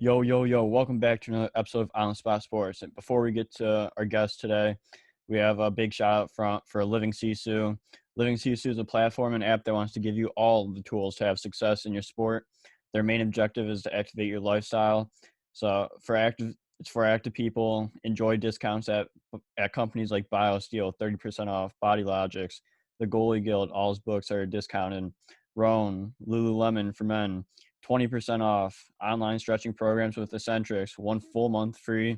Yo, yo, yo, welcome back to another episode of On the Spot Sports. And before we get to our guest today, we have a big shout out for Living Sisu. Living Sisu is a platform and app that wants to give you all the tools to have success in your sport. Their main objective is to activate your lifestyle. So it's for active people. Enjoy discounts at companies like BioSteel, 30% off, Body Logics, the Goalie Guild, all his books are discounted. Roan, Lululemon for men, 20% off, online stretching programs with Eccentrics, 1 full month free.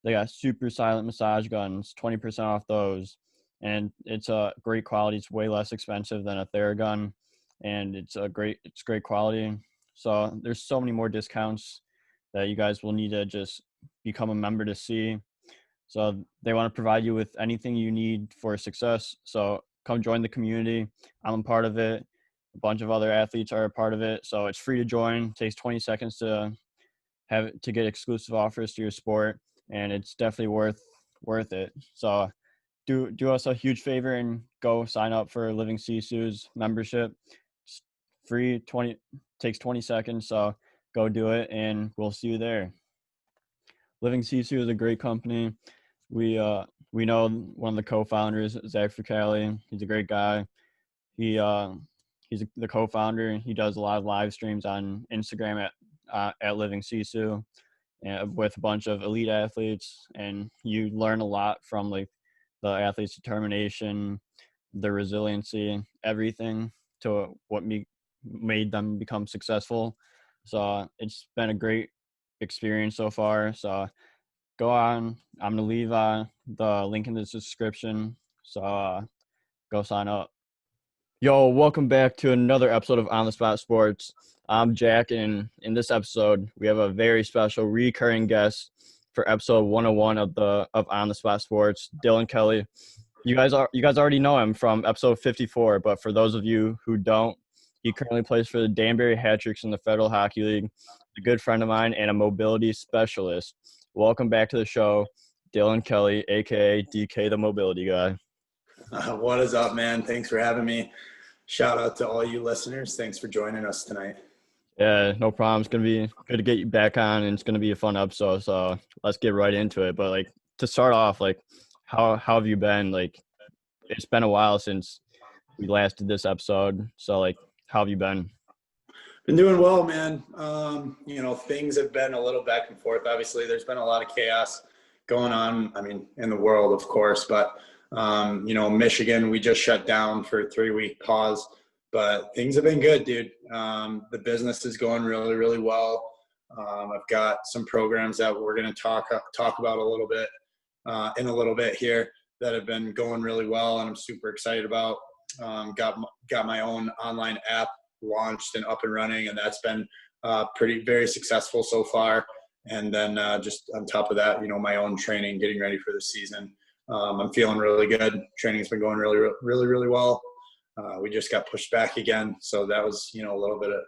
They got super silent massage guns, 20% off those. And it's a great quality. It's way less expensive than a Theragun, and it's great quality. So there's so many more discounts that you guys will need to just become a member to see. So they want to provide you with anything you need for success. So come join the community. I'm a part of it. A bunch of other athletes are a part of it. So it's free to join. It takes 20 seconds to get exclusive offers to your sport, and it's definitely worth it. So do us a huge favor and go sign up for Living Sisu's membership. It's free, takes 20 seconds. So go do it, and we'll see you there. Living Sisu is a great company. We know one of the co-founders, Zach Kelly. He's a great guy. He's the co-founder. He does a lot of live streams on Instagram at Living Sisu, with a bunch of elite athletes, and you learn a lot from like the athletes' determination, their resiliency, everything to what made them become successful. So it's been a great experience so far. So go on. I'm gonna leave the link in the description. So go sign up. Yo, welcome back to another episode of On the Spot Sports. I'm Jack, and in this episode, we have a very special recurring guest for episode 101 of On the Spot Sports, Dillon Kelley. You guys already know him from episode 54, but for those of you who don't, he currently plays for the Danbury Hat-Tricks in the Federal Hockey League. A good friend of mine and a mobility specialist. Welcome back to the show, Dillon Kelley, aka DK the Mobility Guy. What is up, man? Thanks for having me. Shout out to all you listeners. Thanks for joining us tonight. Yeah, no problem. It's going to be good to get you back on, and it's going to be a fun episode. So let's get right into it. But like to start off, like how have you been? Like it's been a while since we last did this episode. So like how have you been? Been doing well, man. Things have been a little back and forth. Obviously, there's been a lot of chaos going on. I mean, in the world, of course, but Michigan, we just shut down for a 3-week pause, but things have been good, dude. The business is going really, really well. I've got some programs that we're going to talk about a little bit in a little bit here that have been going really well, and I'm super excited about. Got my own online app launched and up and running, and that's been very successful so far. And then just on top of that, my own training, getting ready for the season. I'm feeling really good. Training's been going really, really, really well. We just got pushed back again, so that was a little bit of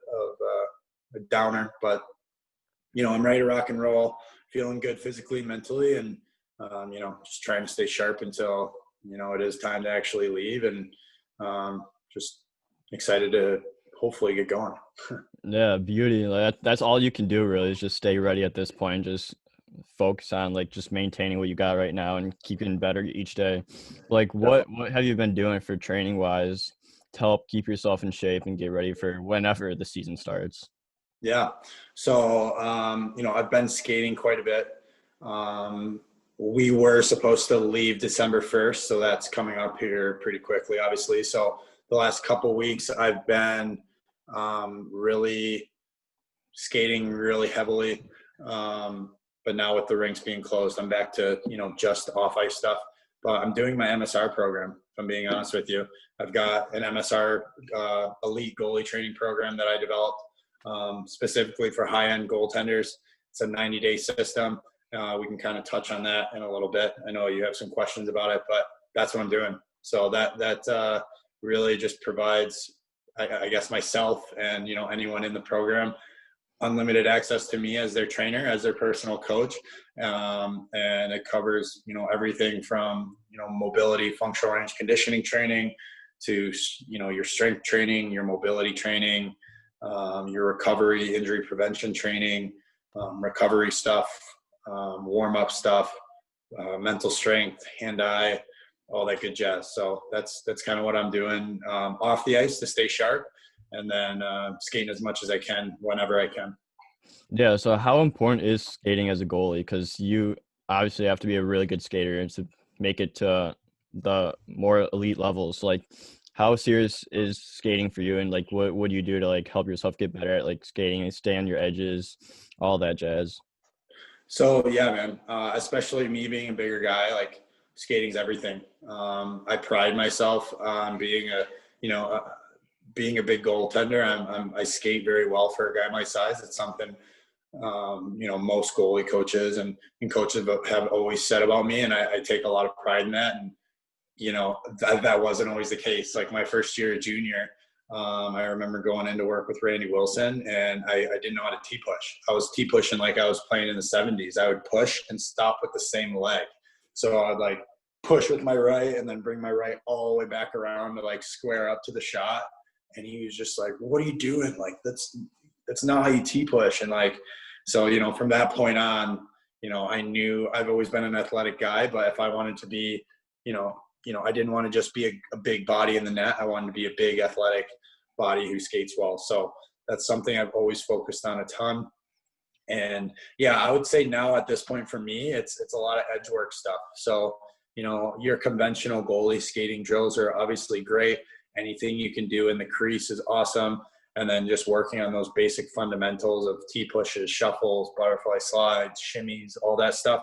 a downer. But I'm ready to rock and roll, feeling good physically, mentally, and just trying to stay sharp until it is time to actually leave, and just excited to hopefully get going. Yeah, beauty. Like that's all you can do really, is just stay ready at this point. Just focus on like just maintaining what you got right now and keeping better each day. Like what have you been doing for training wise to help keep yourself in shape and get ready for whenever the season starts? Yeah. So, I've been skating quite a bit. We were supposed to leave December 1st, so that's coming up here pretty quickly, obviously. So the last couple weeks I've been really skating really heavily. But now with the rinks being closed, I'm back to, just off ice stuff. But I'm doing my MSR program, if I'm being honest with you. I've got an MSR elite goalie training program that I developed specifically for high-end goaltenders. It's a 90-day system. We can kind of touch on that in a little bit. I know you have some questions about it, but that's what I'm doing. So that really just provides, I guess, myself and, anyone in the program unlimited access to me as their trainer, as their personal coach. And it covers, everything from, mobility, functional range conditioning training to, your strength training, your mobility training, your recovery, injury prevention training, recovery stuff, warm-up stuff, mental strength, hand-eye, all that good jazz. So that's kind of what I'm doing off the ice to stay sharp, and then skating as much as I can whenever I can. Yeah. So how important is skating as a goalie? Because you obviously have to be a really good skater to make it to the more elite levels. Like, how serious is skating for you? And like, what do you do to like help yourself get better at like skating and stay on your edges, all that jazz? So yeah, man, especially me being a bigger guy, like skating's everything. I pride myself on being being a big goaltender. I skate very well for a guy my size. It's something, most goalie coaches and coaches have always said about me. And I take a lot of pride in that. And, that wasn't always the case. Like my first year as junior, I remember going into work with Randy Wilson, and I didn't know how to T-push. I was T-pushing like I was playing in the 70s. I would push and stop with the same leg. So I'd like push with my right and then bring my right all the way back around to like square up to the shot. And he was just like, "What are you doing? Like that's not how you T-push." And like, so, from that point on, I knew I've always been an athletic guy, but if I wanted to be, I didn't want to just be a big body in the net. I wanted to be a big athletic body who skates well. So that's something I've always focused on a ton. And yeah, I would say now at this point for me, it's a lot of edge work stuff. So, your conventional goalie skating drills are obviously great. Anything you can do in the crease is awesome. And then just working on those basic fundamentals of T-pushes, shuffles, butterfly slides, shimmies, all that stuff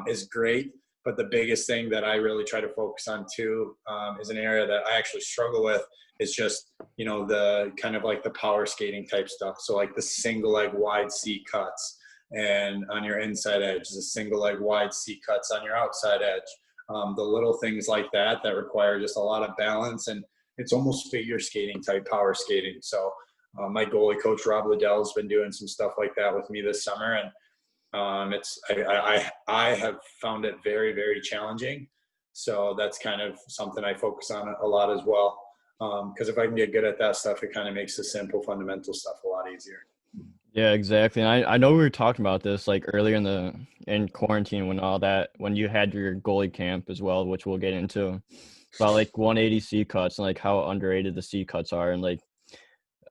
is great. But the biggest thing that I really try to focus on too is an area that I actually struggle with is just, the kind of like the power skating type stuff. So like the single leg wide C cuts and on your inside edge, the single leg wide C cuts on your outside edge. The little things like that require just a lot of balance, and it's almost figure skating type power skating. So my goalie coach, Rob Liddell, has been doing some stuff like that with me this summer. And I have found it very, very challenging. So that's kind of something I focus on a lot as well. Because if I can get good at that stuff, it kind of makes the simple fundamental stuff a lot easier. Yeah, exactly. And I know we were talking about this like earlier in quarantine when you had your goalie camp as well, which we'll get into, about like 180 C cuts and like how underrated the C cuts are. And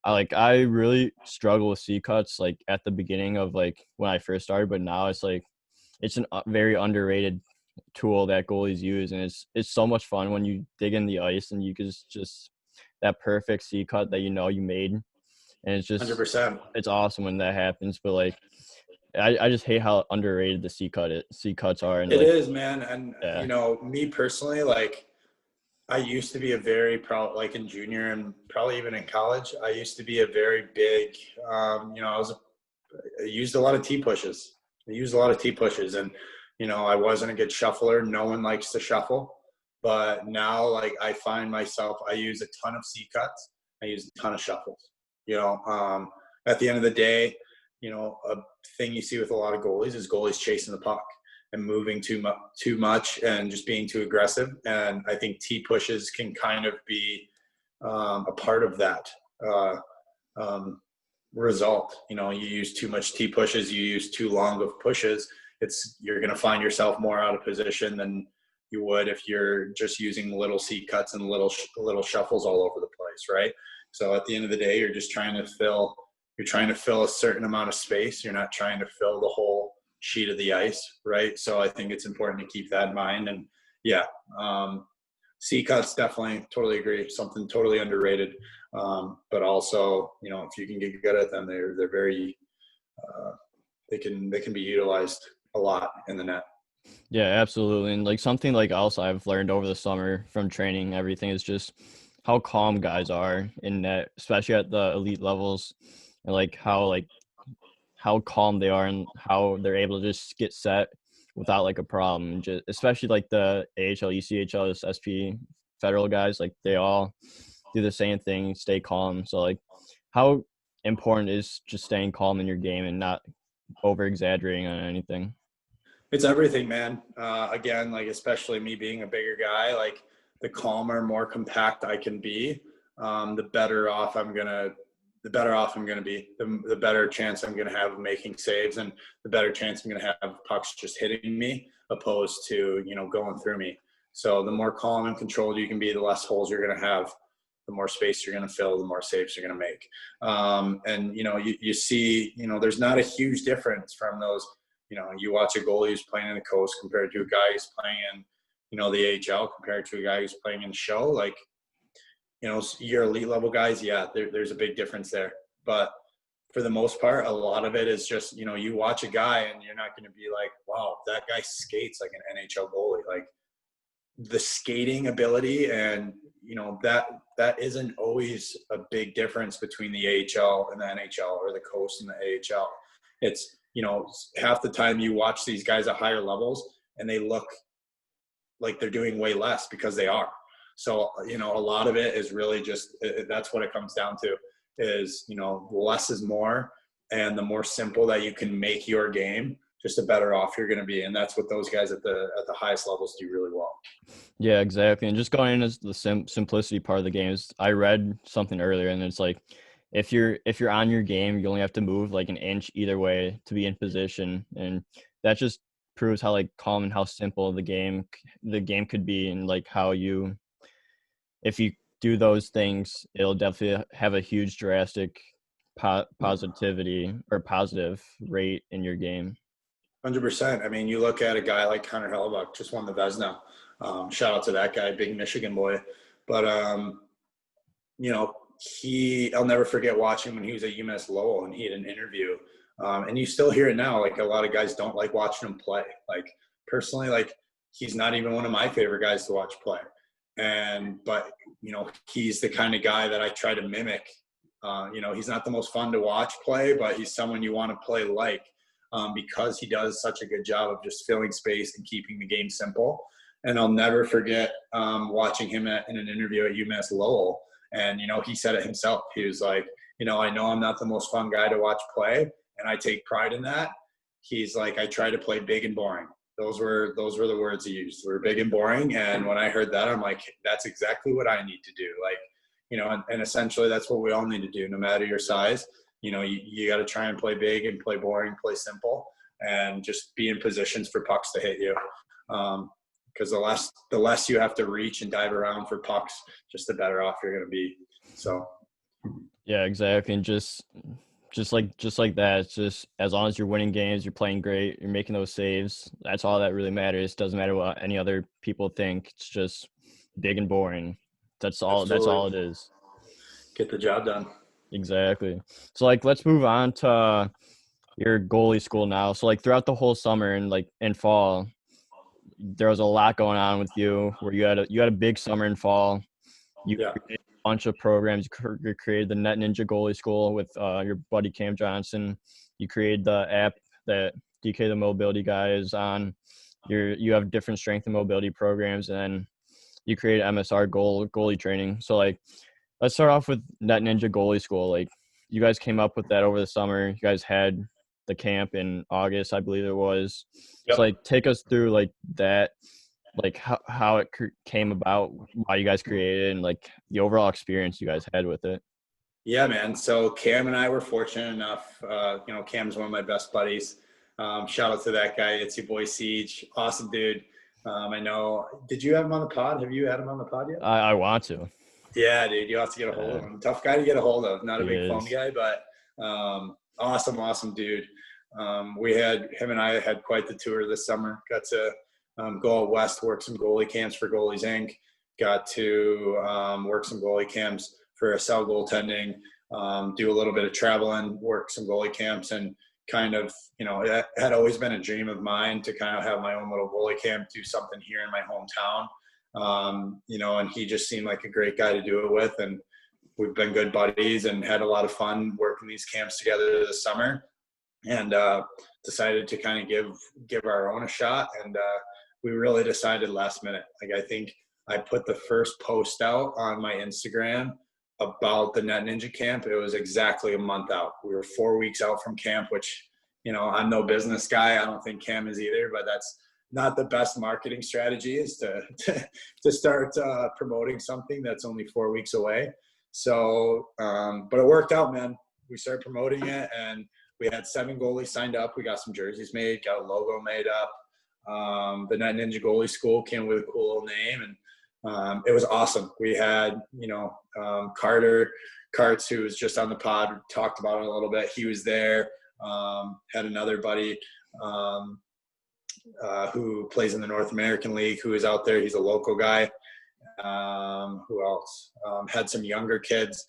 I really struggle with C cuts like at the beginning of like when I first started, but now it's like it's a very underrated tool that goalies use, and it's so much fun when you dig in the ice and you can just that perfect C cut that you made, and 100%. it's awesome when that happens. But like I just hate how underrated the C cuts are, and It like is, man. And, yeah. Me personally, like I used to be a very proud, like in junior and probably even in college, I used to be a very big, I used a lot of T pushes. And, I wasn't a good shuffler. No one likes to shuffle. But now, like, I find myself, I use a ton of C cuts. I use a ton of shuffles. At the end of the day, a thing you see with a lot of goalies is goalies chasing the puck and moving too much and just being too aggressive. And I think T pushes can kind of be a part of that result. You use too much T pushes, you use too long of pushes. You're going to find yourself more out of position than you would if you're just using little C cuts and little shuffles all over the place, right? So at the end of the day, you're trying to fill a certain amount of space. You're not trying to fill the whole sheet of the ice, right? So I think it's important to keep that in mind. And yeah, C cuts, definitely, totally agree. Something totally underrated. But also, if you can get good at them, they're very, they can be utilized a lot in the net. Yeah, absolutely. And like something like else I've learned over the summer from training and everything is just how calm guys are in net, especially at the elite levels, and how calm they are and how they're able to just get set without like a problem. Just especially like the AHL, ECHL, SP federal guys, like they all do the same thing, stay calm. So like how important is just staying calm in your game and not over exaggerating on anything? It's everything, man. Again, like especially me being a bigger guy, like the calmer, more compact I can be, the better off I'm gonna the better off I'm going to be, the better chance I'm going to have of making saves, and the better chance I'm going to have of pucks just hitting me opposed to, going through me. So the more calm and controlled you can be, the less holes you're going to have, the more space you're going to fill, the more saves you're going to make. And, you see, there's not a huge difference from those. You watch a goalie who's playing in the coast compared to a guy who's playing in, the AHL compared to a guy who's playing in the show. Like, your elite level guys, yeah, there's a big difference there. But for the most part, a lot of it is just, you watch a guy and you're not going to be like, wow, that guy skates like an NHL goalie. Like, the skating ability and, that isn't always a big difference between the AHL and the NHL or the coast and the AHL. It's, half the time you watch these guys at higher levels and they look like they're doing way less because they are. So, a lot of it is really just, that's what it comes down to is, less is more, and the more simple that you can make your game, just the better off you're going to be. And that's what those guys at the highest levels do really well. Yeah, exactly. And just going into the simplicity part of the games, I read something earlier, and it's like, if you're on your game, you only have to move like an inch either way to be in position, and that just proves how like calm and how simple the game could be, and like how if you do those things, it'll definitely have a huge drastic positivity or positive rate in your game. 100%. I mean, you look at a guy like Connor Hellebuck, just won the Vezina. Shout out to that guy, big Michigan boy. But, I'll never forget watching when he was at UMass Lowell and he had an interview. And you still hear it now. Like, a lot of guys don't like watching him play. Like, personally, like, he's not even one of my favorite guys to watch play. But he's the kind of guy that I try to mimic. He's not the most fun to watch play, but he's someone you want to play like. Because he does such a good job of just filling space and keeping the game simple. And I'll never forget watching him in an interview at UMass Lowell. And, he said it himself. He was like, I know I'm not the most fun guy to watch play, and I take pride in that. He's like, I try to play big and boring. Those were the words he used. We're big and boring. And when I heard that, I'm like, that's exactly what I need to do. Like, and essentially that's what we all need to do, no matter your size. You got to try and play big and play boring, play simple, and just be in positions for pucks to hit you. Because the less you have to reach and dive around for pucks, just the better off you're going to be. So. Yeah, exactly. And just like that, it's just as long as you're winning games, you're playing great, you're making those saves. That's all that really matters. It doesn't matter what any other people think. It's just big and boring. That's all. Absolutely. That's all it is. Get the job done. Exactly. So like, let's move on to your goalie school now. So like throughout the whole summer and like in fall, there was a lot going on with you where you had a big summer and fall. You created a bunch of programs. You created the Net Ninja Goalie School with your buddy Cam Johnson. You created the app that Dkthemobilityguy is on. You have different strength and mobility programs, and then you created MSR goalie training. So like, let's start off with Net Ninja Goalie School. Like, you guys came up with that over the summer. You guys had the camp in August, I believe it was. Yep. So like, take us through like that, like how it came about, why you guys created it, and like the overall experience you guys had with it. Yeah, man. So Cam and I were fortunate enough. Cam's one of my best buddies. Shout out to that guy. It's your boy Siege. Awesome dude. I know. Did you have him on the pod? Have you had him on the pod yet? I want to. Yeah, dude. You have to get a hold of him. Tough guy to get a hold of. Not a big phone guy, but awesome dude. Him and I had quite the tour this summer. Got to go out west, work some goalie camps for Goalies Inc. Got to work some goalie camps for SL goaltending, do a little bit of traveling, work some goalie camps, and kind of, it had always been a dream of mine to kind of have my own little goalie camp, do something here in my hometown. And he just seemed like a great guy to do it with. And we've been good buddies and had a lot of fun working these camps together this summer, and decided to kind of give our own a shot. And we really decided last minute. Like, I think I put the first post out on my Instagram about the Net Ninja camp. It was exactly a month out. We were 4 weeks out from camp, which, I'm no business guy. I don't think Cam is either, but that's not the best marketing strategy, is to start promoting something that's only 4 weeks away. So, but it worked out, man. We started promoting it, and we had 7 goalies signed up. We got some jerseys made, got a logo made up. The Net Ninja Goalie School came with a cool little name, and it was awesome. We had, Carter Karts, who was just on the pod, talked about it a little bit. He was there. Had another buddy who plays in the North American League, who is out there. He's a local guy. Who else? Had some younger kids.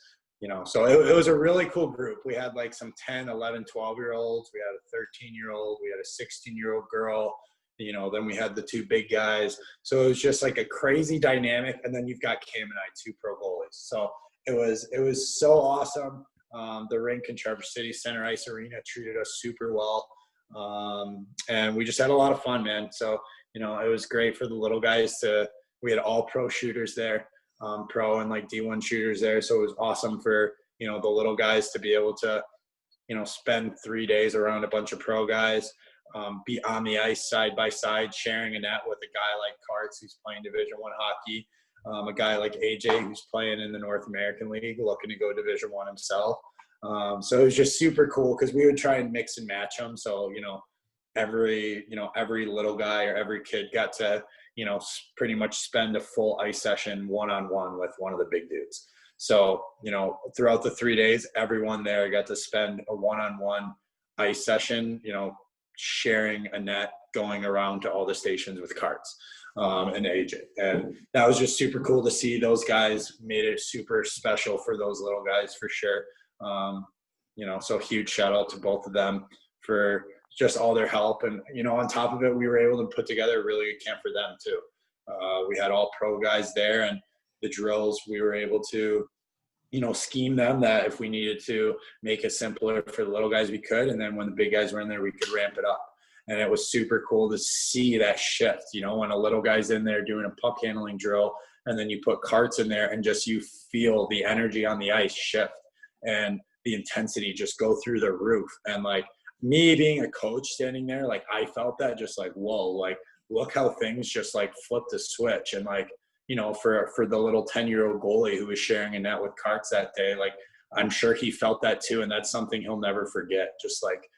So it was a really cool group. We had like some 10, 11, 12-year-olds. We had a 13-year-old. We had a 16-year-old girl. Then we had the 2 big guys. So it was just like a crazy dynamic. And then you've got Cam and I, 2 pro goalies. So it was so awesome. The rink in Traverse City Center Ice Arena treated us super well. And we just had a lot of fun, man. So, it was great for the little guys we had all pro shooters there, pro and like D1 shooters there. So it was awesome for, the little guys to be able to, spend 3 days around a bunch of pro guys, be on the ice side by side, sharing a net with a guy like Karts, who's playing Division I hockey, a guy like AJ, who's playing in the North American League, looking to go Division I himself. So it was just super cool because we would try and mix and match them. So, every little guy or every kid got to, pretty much spend a full ice session one-on-one with one of the big dudes. So, throughout the 3 days, everyone there got to spend a one-on-one ice session, sharing a net, going around to all the stations with Karts and AJ. And that was just super cool to see. Those guys made it super special for those little guys for sure. So huge shout out to both of them for just all their help. And, on top of it, we were able to put together a really good camp for them too. We had all pro guys there, and the drills, we were able to, scheme them that if we needed to make it simpler for the little guys, we could. And then when the big guys were in there, we could ramp it up. And it was super cool to see that shift, when a little guy's in there doing a puck handling drill, and then you put Karts in there and just you feel the energy on the ice shift and the intensity just go through the roof. And like me being a coach standing there, like I felt that just like, whoa, like look how things just like flipped the switch. And like, for the little 10-year-old goalie who was sharing a net with Karts that day, like I'm sure he felt that too. And that's something he'll never forget. Just like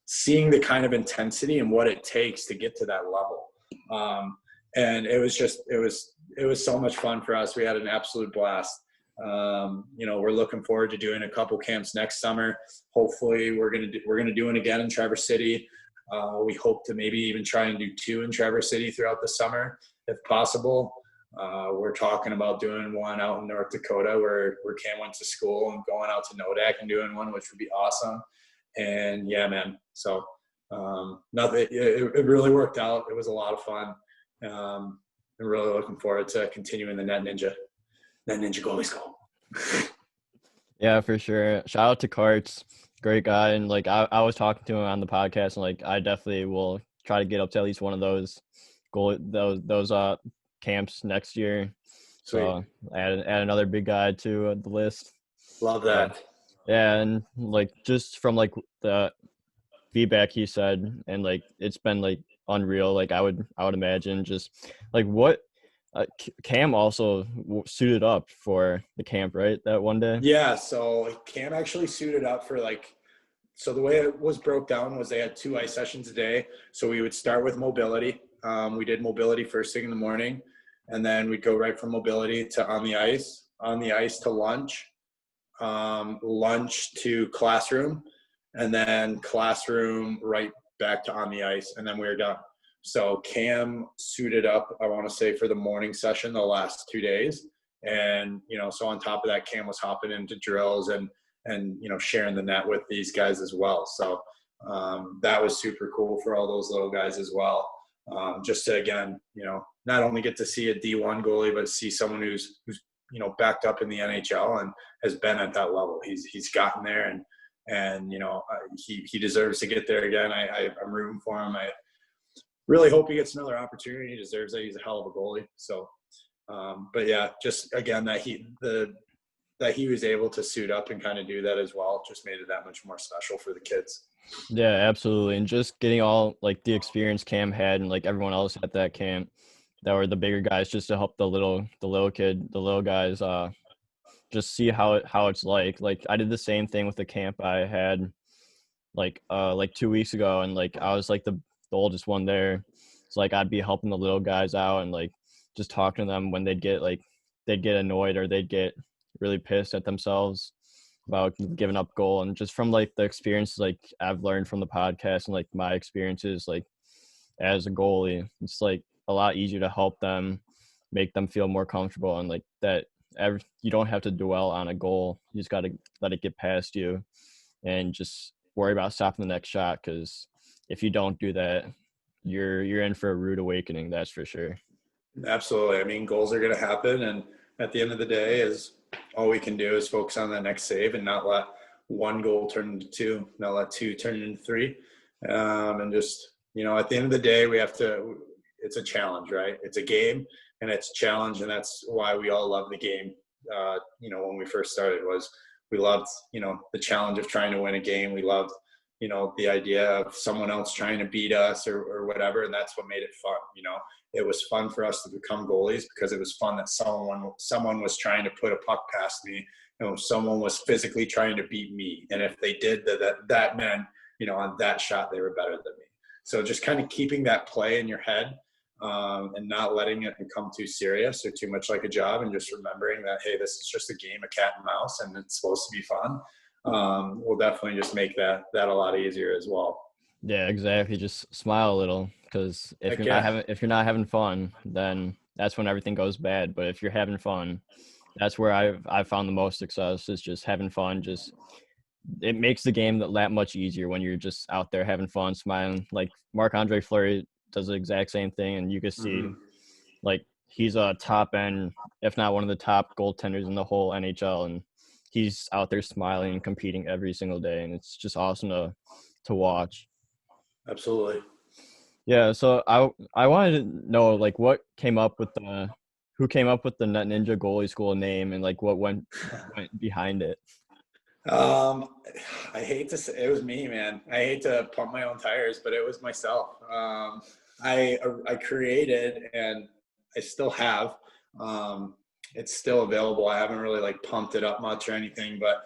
seeing the kind of intensity and what it takes to get to that level. And it was so much fun for us. We had an absolute blast. We're looking forward to doing a couple camps next summer. Hopefully we're going to do it again in Traverse City. We hope to maybe even try and do 2 in Traverse City throughout the summer, if possible. We're talking about doing one out in North Dakota where Cam went to school, and going out to Nodak and doing one, which would be awesome. And yeah, man. So, it really worked out. It was a lot of fun. I'm really looking forward to continuing the Net Ninja Goalie School. Yeah, for sure. Shout out to Karts, great guy. And like I was talking to him on the podcast, and like I definitely will try to get up to at least one of those camps next year. Sweet. So add another big guy to the list. Love that. Yeah, and like just from like the feedback he said, and like it's been like unreal. Like I would imagine just like what Cam also suited up for the camp, right? That one day. Yeah. So Cam actually suited up for so the way it was broke down was they had 2 ice sessions a day. So we would start with mobility. We did mobility first thing in the morning, and then we'd go right from mobility to on the ice to lunch, lunch to classroom, and then classroom right back to on the ice, and then we were done. So Cam suited up, I want to say, for the morning session the last 2 days. And, so on top of that, Cam was hopping into drills and sharing the net with these guys as well. So that was super cool for all those little guys as well. Just to, again, not only get to see a D1 goalie, but see someone who's backed up in the NHL and has been at that level. He's gotten there, and he deserves to get there again. I'm rooting for him. I really hope he gets another opportunity. He deserves it. He's a hell of a goalie. So, but yeah, just again, that he was able to suit up and kind of do that as well just made it that much more special for the kids. Yeah, absolutely. And just getting all like the experience Cam had and like everyone else at that camp that were the bigger guys, just to help the little guys just see how it's like. Like I did the same thing with the camp I had like 2 weeks ago, and like I was like the oldest one there. So like I'd be helping the little guys out and like just talking to them when they'd get annoyed or they'd get really pissed at themselves about giving up goal. And just from like the experiences like I've learned from the podcast and like my experiences like as a goalie, it's like a lot easier to help them, make them feel more comfortable, and like that you don't have to dwell on a goal. You just got to let it get past you and just worry about stopping the next shot, because if you don't do that, you're in for a rude awakening, that's for sure. Absolutely. I mean, goals are going to happen, and at the end of the day, is all we can do is focus on that next save and not let one goal turn into two, not let two turn into three, and just, you know, at the end of the day, we have to. It's a challenge, right? It's a game, and it's a challenge, and that's why we all love the game. You know, when we first started, was we loved, you know, the challenge of trying to win a game. We loved, you know, the idea of someone else trying to beat us or whatever, and that's what made it fun. You know, it was fun for us to become goalies because it was fun that someone was trying to put a puck past me. You know, someone was physically trying to beat me, and if they did, that meant, you know, on that shot they were better than me. So just kind of keeping that play in your head, and not letting it become too serious or too much like a job, and just remembering that, hey, this is just a game of cat and mouse, and it's supposed to be fun. Will definitely just make that a lot easier as well. Yeah, exactly. Just smile a little, because Heck yeah. if you're not having fun, then that's when everything goes bad. But if you're having fun, that's where I've found the most success, is just having fun. Just it makes the game that much easier when you're just out there having fun, smiling. Like Marc-Andre Fleury does the exact same thing, and you can see Mm-hmm. like he's a top end, if not one of the top goaltenders in the whole NHL, and he's out there smiling and competing every single day, and it's just awesome to watch. Absolutely. Yeah, so I wanted to know like what came up with the who came up with the Net Ninja Goalie School name, and like what went behind it. Um, I hate to say it was me, man. I hate to pump my own tires, but it was myself. I created, and I still have. Um, it's still available. I haven't really like pumped it up much or anything, but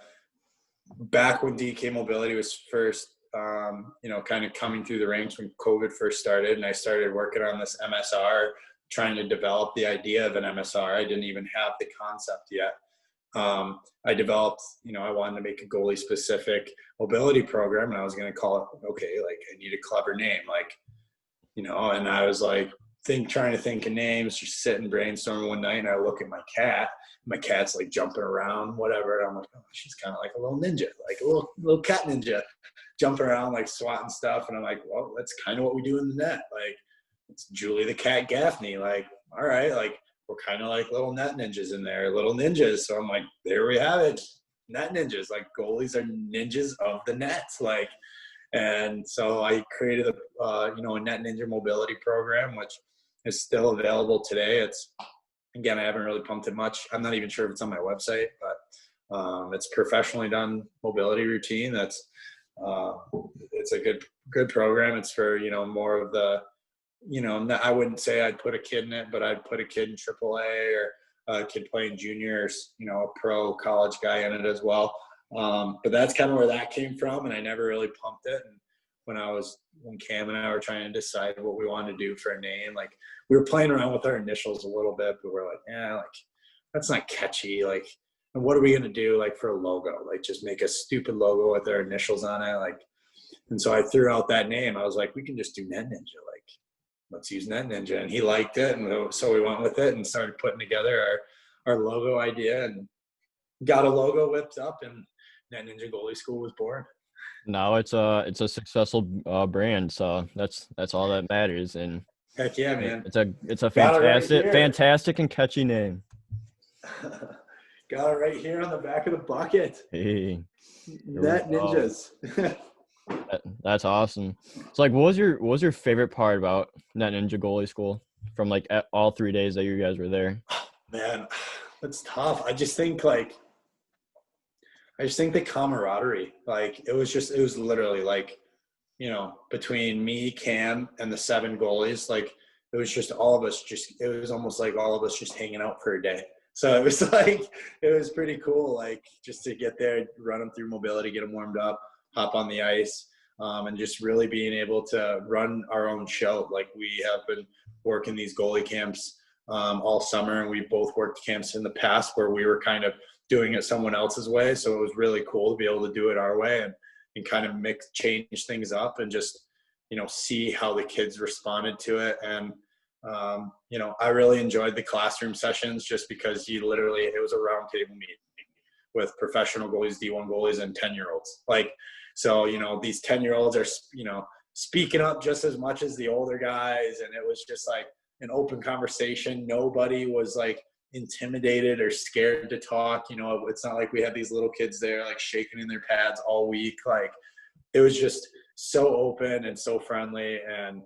back when DK Mobility was first, you know, kind of coming through the ranks when COVID first started, and I started working on this MSR, trying to develop the idea of an MSR. I didn't even have the concept yet. I developed, you know, I wanted to make a goalie specific mobility program, and I was going to call it, okay, like I need a clever name, like, you know, and I was like, trying to think of names, just sitting brainstorming one night, and I look at my cat. My cat's like jumping around, whatever. And I'm like, oh, she's kind of like a little ninja, like a little cat ninja, jumping around, like swatting stuff. And I'm like, well, that's kind of what we do in the net. Like, it's Julie the Cat Gaffney. Like, all right, like we're kind of like little net ninjas in there, little ninjas. So I'm like, there we have it, net ninjas. Like goalies are ninjas of the net. Like, and so I created you know, a Net Ninja mobility program, which is still available today. It's, again, I haven't really pumped it much. I'm not even sure if it's on my website, but it's professionally done mobility routine. That's it's a good program. It's for, you know, more of the, you know, I wouldn't say I'd put a kid in it, but I'd put a kid in AAA or a kid playing juniors, you know, a pro college guy in it as well. But that's kind of where that came from, and I never really pumped it. And when Cam and I were trying to decide what we wanted to do for a name, like we were playing around with our initials a little bit, but we're like, yeah, like that's not catchy. Like, and what are we gonna do like for a logo? Like just make a stupid logo with our initials on it, like. And so I threw out that name. I was like, we can just do Net Ninja. Like, let's use Net Ninja. And he liked it, and so we went with it and started putting together our logo idea, and got a logo whipped up, and Net Ninja Goalie School was born. Now it's a successful brand, so that's all that matters. And Heck yeah, man. it's a Got it right here. fantastic and catchy name. Got it right here on the back of the bucket. Hey, here we Net go. Ninjas. That's awesome. So like, what was your favorite part about Net Ninja Goalie School from like all 3 days that you guys were there? Man, that's tough. I just think the camaraderie, like it was literally like, you know, between me, Cam, and the 7 goalies, like it was just all of us, it was almost like all of us just hanging out for a day. So it was like, it was pretty cool, like just to get there, run them through mobility, get them warmed up, hop on the ice, and just really being able to run our own show. Like we have been working these goalie camps all summer, and we both worked camps in the past where we were kind of doing it someone else's way. So it was really cool to be able to do it our way and kind of change things up and just, see how the kids responded to it. And, I really enjoyed the classroom sessions just because it was a round table meeting with professional goalies, D1 goalies, and 10-year-olds. Like, so, these 10-year-olds are, speaking up just as much as the older guys. And it was just like an open conversation. Nobody was like intimidated or scared to talk. It's not like we had these little kids there like shaking in their pads all week. Like, it was just so open and so friendly. And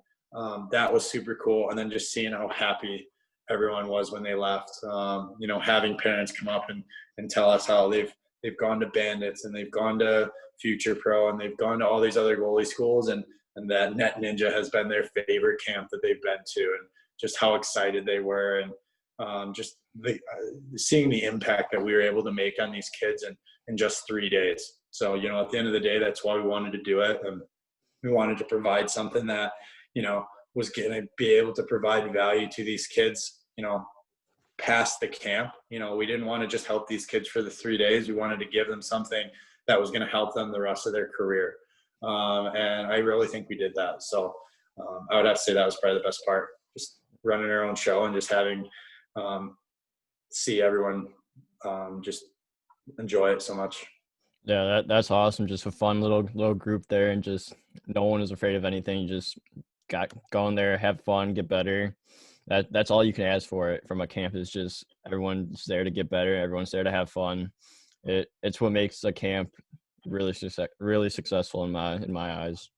that was super cool. And then just seeing how happy everyone was when they left, having parents come up and tell us how they've gone to Bandits and they've gone to Future Pro and they've gone to all these other goalie schools, and that Net Ninja has been their favorite camp that they've been to, and just how excited they were, and just seeing the impact that we were able to make on these kids in just 3 days. So, at the end of the day, that's why we wanted to do it. And we wanted to provide something that, was going to be able to provide value to these kids, past the camp. We didn't want to just help these kids for the 3 days. We wanted to give them something that was going to help them the rest of their career. And I really think we did that. So I would have to say that was probably the best part, just running our own show and just having, see everyone just enjoy it so much. Yeah, that's awesome. Just a fun little group there, and just no one is afraid of anything. You just got going there, have fun, get better. That's all you can ask for it from a camp. Is just everyone's there to get better. Everyone's there to have fun. It's what makes a camp really successful in my eyes.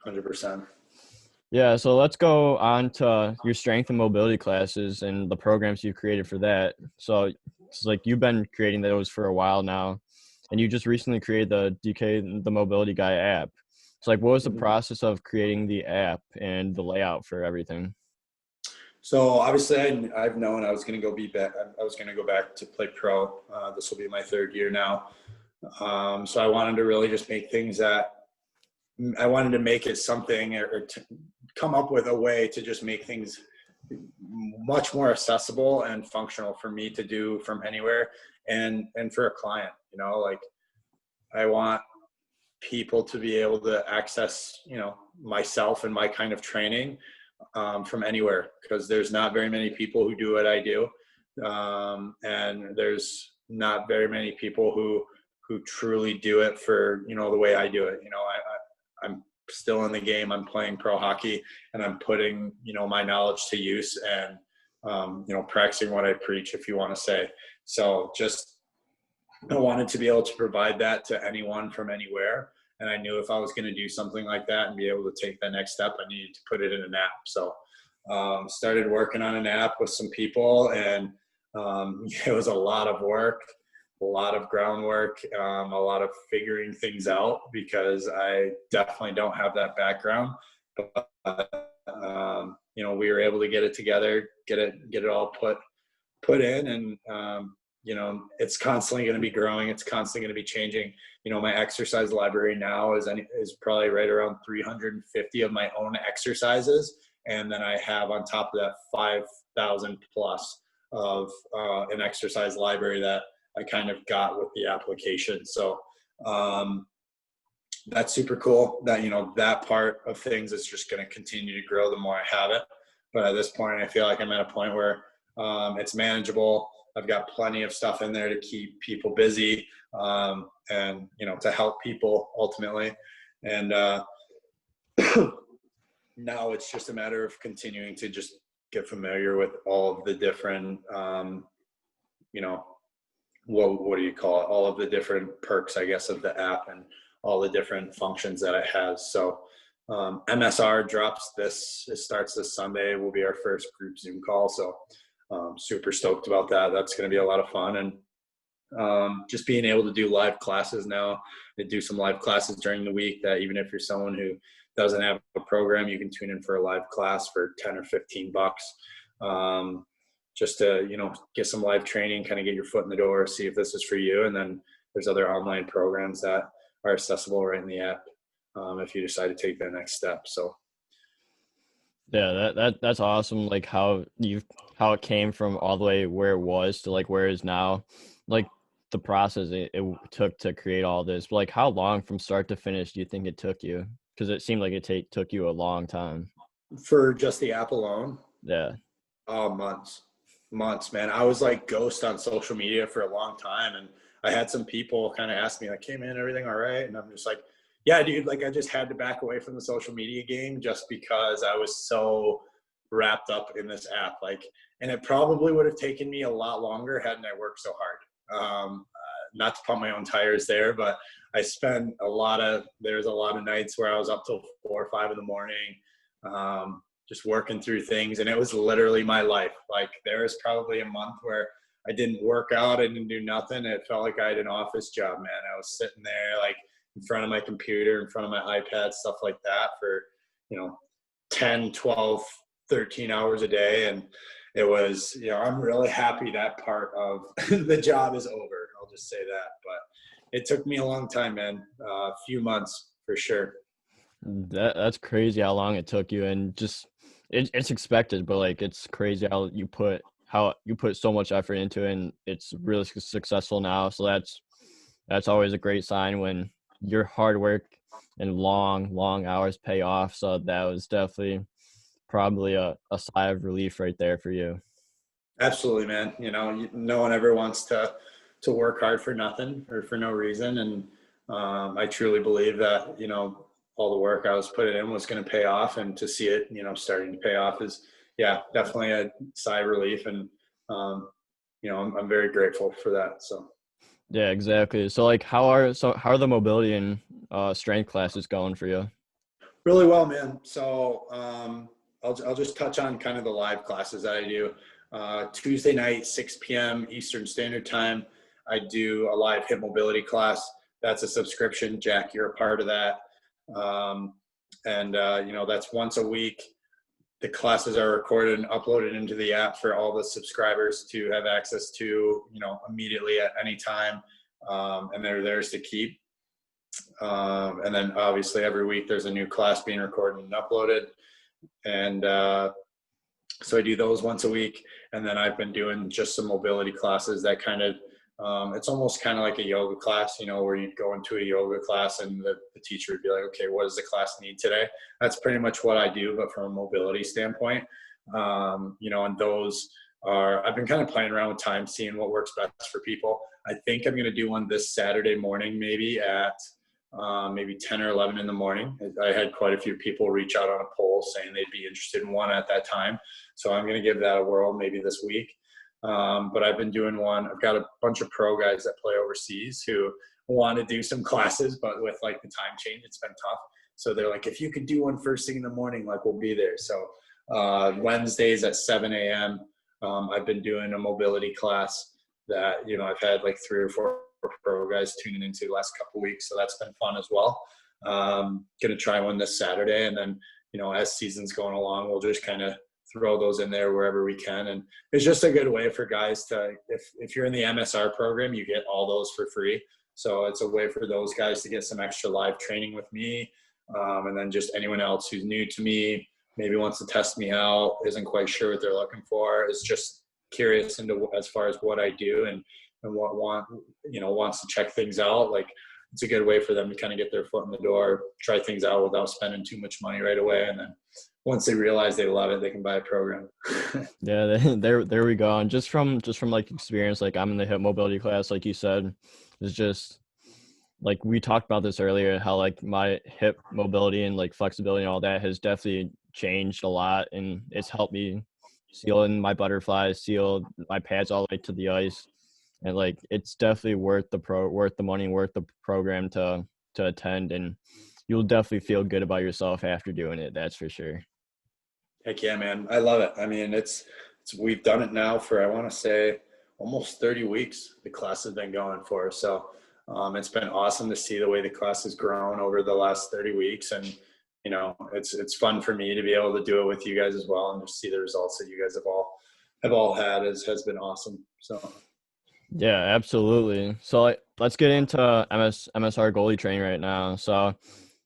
100%. Yeah, so let's go on to your strength and mobility classes and the programs you've created for that. So it's like you've been creating those for a while now, and you just recently created the Dkthemobilityguy app. So like, what was the process of creating the app and the layout for everything? So obviously I've known I was going to go back. I was going to go back to play pro. This will be my 3rd year now. So I wanted to really just make things I wanted to make it something, or to come up with a way to just make things much more accessible and functional for me to do from anywhere, and for a client. Like, I want people to be able to access, myself and my kind of training from anywhere, because there's not very many people who do what I do. And there's not very many people who truly do it for, the way I do it. I'm still in the game. I'm playing pro hockey, and I'm putting, my knowledge to use, and, practicing what I preach, if you want to say. So just, I wanted to be able to provide that to anyone from anywhere. And I knew if I was going to do something like that and be able to take that next step, I needed to put it in an app. So started working on an app with some people, and it was a lot of work, a lot of groundwork, a lot of figuring things out, because I definitely don't have that background. But we were able to get it together, get it all put in, and it's constantly going to be growing. It's constantly going to be changing. My exercise library now is probably right around 350 of my own exercises. And then I have on top of that 5,000 plus of an exercise library that I kind of got with the application. So that's super cool that, that part of things is just going to continue to grow the more I have it. But at this point, I feel like I'm at a point where it's manageable. I've got plenty of stuff in there to keep people busy, and, to help people ultimately. And now it's just a matter of continuing to just get familiar with all of the different, what do you call it? All of the different perks, I guess, of the app, and all the different functions that it has. So MSR it starts this Sunday. Will be our first group Zoom call. So super stoked about that. That's going to be a lot of fun. And just being able to do live classes now. I do some live classes during the week that even if you're someone who doesn't have a program, you can tune in for a live class for 10 or 15 bucks. just to, get some live training, kind of get your foot in the door, see if this is for you. And then there's other online programs that are accessible right in the app if you decide to take that next step. So Yeah, that's awesome. Like how it came from all the way where it was to like where it is now, like the process it took to create all this. But like how long from start to finish do you think it took you? Because it seemed like took you a long time. for just the app alone, Yeah. months, man. I was like ghost on social media for a long time. And I had some people kind of ask me like, hey man, everything all right? And I'm just like, yeah, dude, like I just had to back away from the social media game just because I was so wrapped up in this app. Like, and it probably would have taken me a lot longer hadn't I worked so hard. Not to pump my own tires there, but I spent there's a lot of nights where I was up till 4 or 5 in the morning, just working through things. And it was literally my life. Like there was probably a month where I didn't work out. I didn't do nothing. It felt like I had an office job, man. I was sitting there like in front of my computer, in front of my iPad, stuff like that for, 10, 12, 13 hours a day. And it was, I'm really happy that part of the job is over. I'll just say that. But it took me a long time, man. A few months for sure. That's crazy how long it took you, and just it's expected, but like it's crazy how you put so much effort into it, and it's really successful now. So that's always a great sign when your hard work and long hours pay off. So that was definitely probably a sigh of relief right there for you. Absolutely, man. No one ever wants to work hard for nothing or for no reason. And I truly believe that, all the work I was putting in was going to pay off, and to see it, starting to pay off is, yeah, definitely a sigh of relief. And, I'm very grateful for that. So. Yeah, exactly. So like how are the mobility and strength classes going for you? Really well, man. So I'll just touch on kind of the live classes that I do. Tuesday night, 6 p.m. Eastern Standard Time, I do a live hip mobility class. That's a subscription. Jack, you're a part of that. That's once a week. The classes are recorded and uploaded into the app for all the subscribers to have access to, immediately at any time. And they're theirs to keep. And then obviously every week there's a new class being recorded and uploaded. And so I do those once a week. And then I've been doing just some mobility classes that kind of, it's almost kind of like a yoga class, where you'd go into a yoga class and the teacher would be like, okay, what does the class need today? That's pretty much what I do, but from a mobility standpoint. And those I've been kind of playing around with time, seeing what works best for people. I think I'm going to do one this Saturday morning, maybe at maybe 10 or 11 in the morning. I had quite a few people reach out on a poll saying they'd be interested in one at that time. So I'm going to give that a whirl maybe this week. But I've been doing one. I've got a bunch of pro guys that play overseas who want to do some classes, but with like the time change, it's been tough. So they're like, if you could do one first thing in the morning, like we'll be there. So Wednesdays at 7 a.m. I've been doing a mobility class that, I've had like 3 or 4 pro guys tuning into the last couple of weeks. So that's been fun as well. Going to try one this Saturday. And then, as season's going along, we'll just kind of throw those in there wherever we can. And it's just a good way for guys to, if you're in the MSR program, you get all those for free. So it's a way for those guys to get some extra live training with me. And then just anyone else who's new to me, maybe wants to test me out, isn't quite sure what they're looking for, is just curious into as far as what I do and wants to check things out. Like it's a good way for them to kind of get their foot in the door, try things out without spending too much money right away. And then once they realize they love it, they can buy a program. Yeah, there we go. And just from like experience, like I'm in the hip mobility class, like you said, it's just like we talked about this earlier, how like my hip mobility and like flexibility and all that has definitely changed a lot, and it's helped me seal in my butterflies, seal my pads all the way to the ice, and like it's definitely worth the money, worth the program to attend, and you'll definitely feel good about yourself after doing it. That's for sure. Heck yeah, man. I love it. I mean, we've done it now for, I want to say, almost 30 weeks the class has been going for. So it's been awesome to see the way the class has grown over the last 30 weeks. And, it's fun for me to be able to do it with you guys as well, and to see the results that you guys have all have all had has been awesome. So Yeah, absolutely. So like, let's get into MSR goalie training right now. So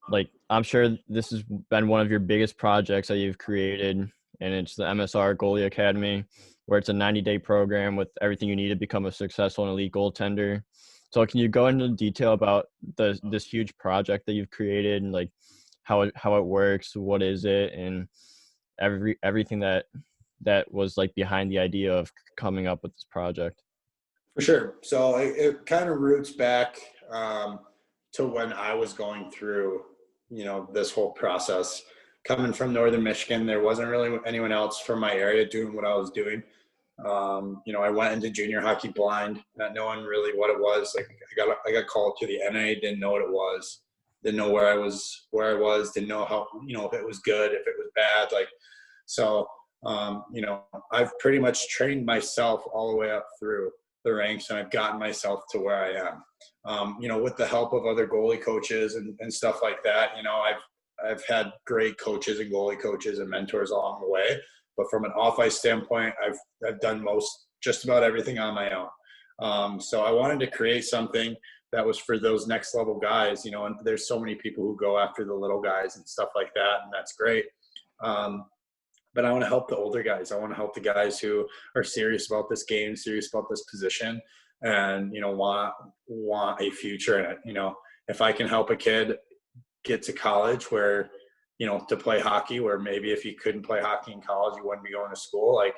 like, I'm sure this has been one of your biggest projects that you've created, and it's the MSR Goalie Academy, where it's a 90-day program with everything you need to become a successful and elite goaltender. So can you go into detail about this huge project that you've created, and like how it works, what is it, and everything that was like behind the idea of coming up with this project? for sure. So it kind of roots back to when I was going through, this whole process. Coming from Northern Michigan, there wasn't really anyone else from my area doing what I was doing. I went into junior hockey blind, not knowing really what it was. Like I got called to the NA, didn't know what it was, didn't know where I was, didn't know how, if it was good, if it was bad. Like, so, I've pretty much trained myself all the way up through the ranks, and I've gotten myself to where I am. With the help of other goalie coaches and stuff like that, I've had great coaches and goalie coaches and mentors along the way. But from an off-ice standpoint, I've done just about everything on my own. So I wanted to create something that was for those next level guys, and there's so many people who go after the little guys and stuff like that, and that's great. But I want to help the older guys. I want to help the guys who are serious about this game, serious about this position, and want a future in it. If I can help a kid get to college where, to play hockey, where maybe if you couldn't play hockey in college, you wouldn't be going to school. Like,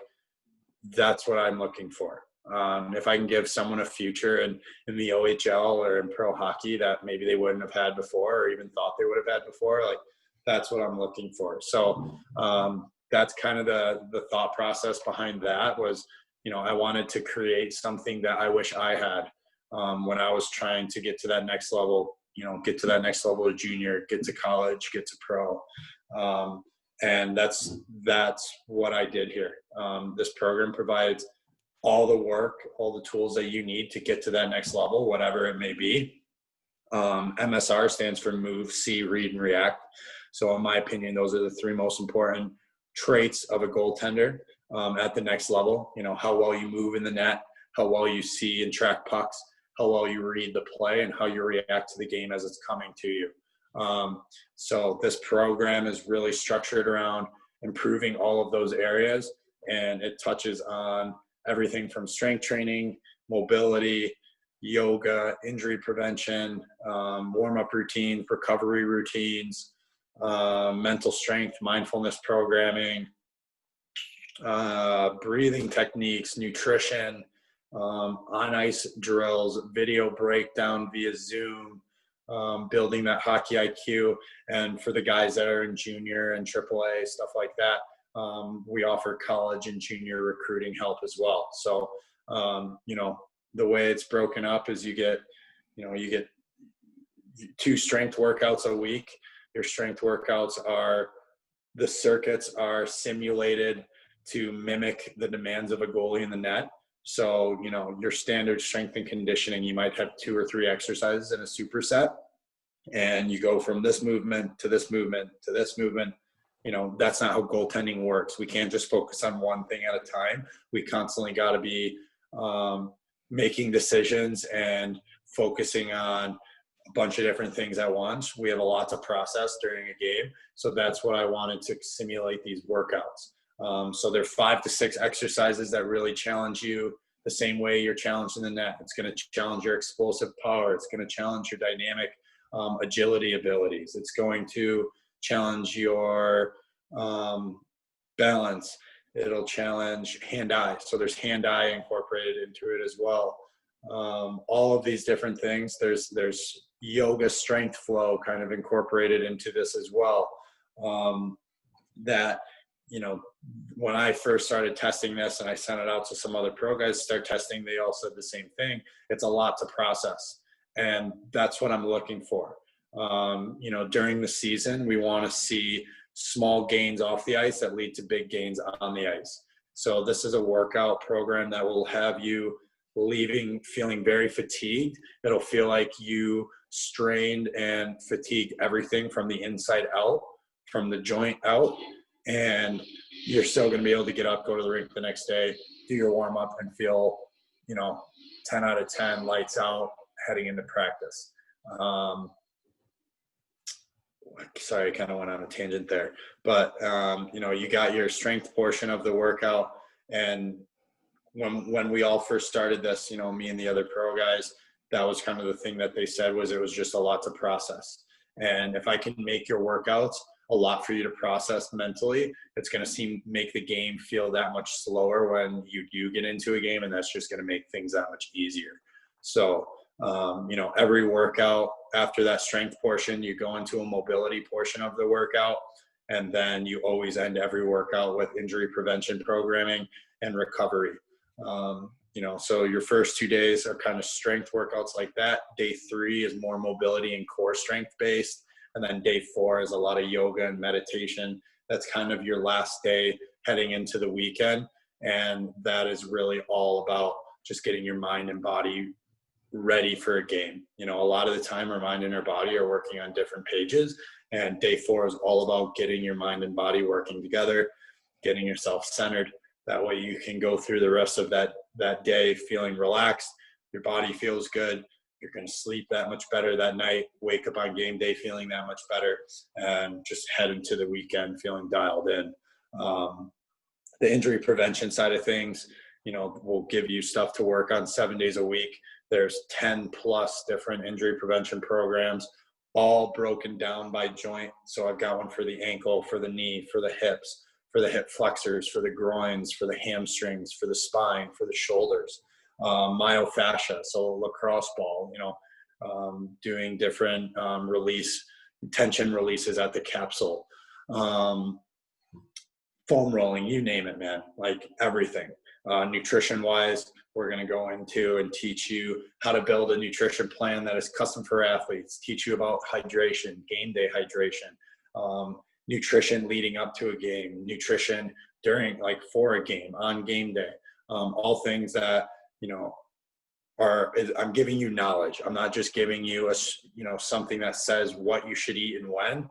that's what I'm looking for. If I can give someone a future in the OHL or in pro hockey that maybe they wouldn't have had before, or even thought they would have had before, like, that's what I'm looking for. So that's kind of the thought process behind that was, I wanted to create something that I wish I had when I was trying to get to that next level, get to that next level of junior, get to college, get to pro. And that's what I did here. This program provides all the work, all the tools that you need to get to that next level, whatever it may be. MSR stands for move, see, read, and react. So in my opinion, those are the three most important traits of a goaltender at the next level. How well you move in the net, how well you see and track pucks, how well you read the play, and how you react to the game as it's coming to you. So this program is really structured around improving all of those areas, and it touches on everything from strength training, mobility, yoga, injury prevention, warm-up routines, recovery routines, mental strength, mindfulness programming, breathing techniques, nutrition, on ice drills, video breakdown via Zoom, building that hockey IQ. And for the guys that are in junior and AAA, stuff like that, we offer college and junior recruiting help as well. So, the way it's broken up is you get 2 strength workouts a week. Your strength workouts the circuits are simulated to mimic the demands of a goalie in the net. So, your standard strength and conditioning, you might have 2 or 3 exercises in a superset, and you go from this movement to this movement to this movement. That's not how goaltending works. We can't just focus on one thing at a time. We constantly got to be making decisions and focusing on a bunch of different things at once. We have a lot to process during a game. So that's what I wanted to simulate these workouts. So there are 5 to 6 exercises that really challenge you the same way you're challenged in the net. It's going to challenge your explosive power. It's going to challenge your dynamic agility abilities. It's going to challenge your balance. It'll challenge hand-eye. So there's hand-eye incorporated into it as well. All of these different things. There's yoga strength flow kind of incorporated into this as well. That, when I first started testing this and I sent it out to some other pro guys to start testing, they all said the same thing. It's a lot to process. And that's what I'm looking for. During the season, we want to see small gains off the ice that lead to big gains on the ice. So this is a workout program that will have you leaving feeling very fatigued. It'll feel like you strained and fatigued everything from the inside out, from the joint out. and you're still going to be able to get up, go to the rink the next day, do your warm up, and feel, 10 out of 10, lights out, heading into practice. Sorry, I kind of went on a tangent there, but you got your strength portion of the workout, and when we all first started this, me and the other pro guys, that was kind of the thing that they said was it was just a lot to process. And if I can make your workouts a lot for you to process mentally, it's going to make the game feel that much slower when you do get into a game, and that's just going to make things that much easier. So, every workout after that strength portion, you go into a mobility portion of the workout, and then you always end every workout with injury prevention programming and recovery. So your first 2 days are kind of strength workouts like that. Day 3 is more mobility and core strength based. And then day 4 is a lot of yoga and meditation. That's kind of your last day heading into the weekend. And that is really all about just getting your mind and body ready for a game. A lot of the time our mind and our body are working on different pages, and day 4 is all about getting your mind and body working together, getting yourself centered. That way you can go through the rest of that day feeling relaxed. Your body feels good. You're going to sleep that much better that night, wake up on game day feeling that much better, and just head into the weekend feeling dialed in. The injury prevention side of things, we'll give you stuff to work on 7 days a week. There's 10 plus different injury prevention programs, all broken down by joint. So I've got one for the ankle, for the knee, for the hips, for the hip flexors, for the groins, for the hamstrings, for the spine, for the shoulders, myofascia, so lacrosse ball, doing different tension releases at the capsule, foam rolling, you name it, man, like everything. Nutrition wise, we're going to go into and teach you how to build a nutrition plan that is custom for athletes, teach you about hydration, game day hydration, nutrition leading up to a game, nutrition during, like for a game, on game day, all things that, I'm giving you knowledge. I'm not just giving you something that says what you should eat and when,